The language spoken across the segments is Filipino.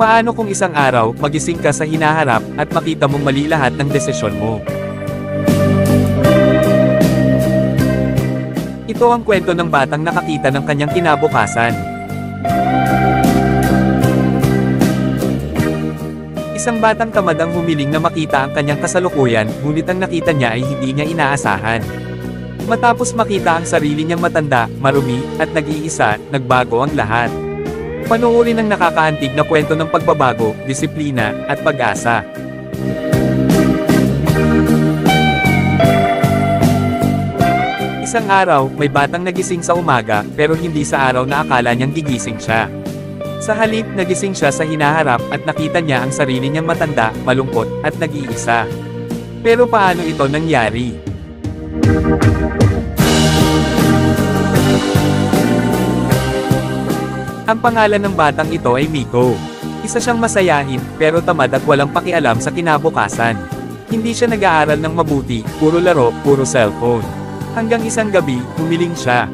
Paano kung isang araw, magising ka sa hinaharap, at makita mong mali lahat ng desisyon mo? Ito ang kwento ng batang nakakita ng kanyang kinabukasan. Isang batang tamad ang humiling na makita ang kanyang kasalukuyan, ngunit ang nakita niya ay hindi niya inaasahan. Matapos makita ang sarili niyang matanda, marumi, at nag-iisa, nagbago ang lahat. Panoorin ang nakakaantig na kwento ng pagbabago, disiplina, at pag-asa. Isang araw, may batang nagising sa umaga, pero hindi sa araw na akala niyang gigising siya. Sa halip, nagising siya sa hinaharap, at nakita niya ang sarili niyang matanda, malungkot, at nag-iisa. Pero paano ito nangyari? Ang pangalan ng batang ito ay Miko. Isa siyang masayahin, pero tamad at walang pakialam sa kinabukasan. Hindi siya nag-aaral ng mabuti, puro laro, puro cellphone. Hanggang isang gabi, humiling siya.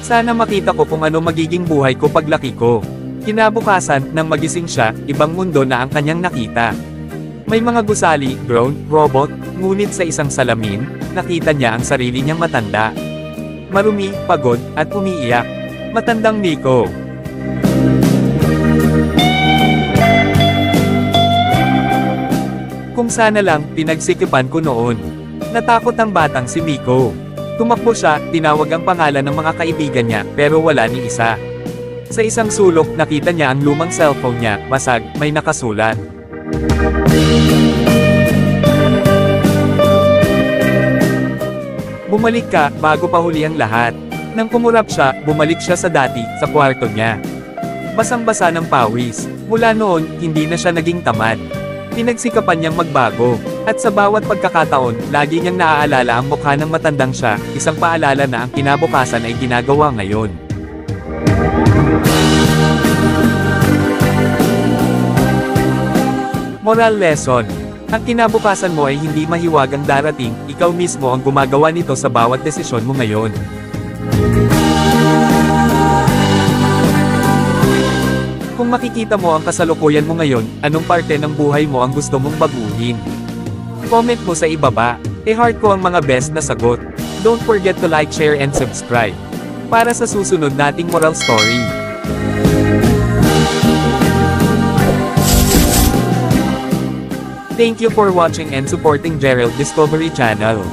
Sana makita ko kung ano magiging buhay ko paglaki ko. Kinabukasan, nang magising siya, ibang mundo na ang kanyang nakita. May mga gusali, drone, robot, ngunit sa isang salamin, nakita niya ang sarili niyang matanda. Marumi, pagod, at umiiyak. Matandang Miko. Kung sana lang, pinagsikipan ko noon. Natakot ang batang si Miko. Tumakbo siya, tinawag ang pangalan ng mga kaibigan niya, pero wala ni isa. Sa isang sulok, nakita niya ang lumang cellphone niya, basag, may nakasulat. Bumalik ka, bago pa huli ang lahat. Nang kumurap siya, bumalik siya sa dati, sa kwarto niya. Basang-basa ng pawis. Mula noon, hindi na siya naging tamad. Pinagsikapan niyang magbago. At sa bawat pagkakataon, lagi niyang naaalala ang mukha ng matandang siya, isang paalala na ang kinabukasan ay ginagawa ngayon. Moral lesson. Ang kinabukasan mo ay hindi mahiwagang darating, ikaw mismo ang gumagawa nito sa bawat desisyon mo ngayon. Kung makikita mo ang kasalukuyan mo ngayon, anong parte ng buhay mo ang gusto mong baguhin? Comment mo sa ibaba. I-heart ko ang mga best na sagot. Don't forget to like, share and subscribe. Para sa susunod nating moral story. Thank you for watching and supporting Gerald Discovery Channel.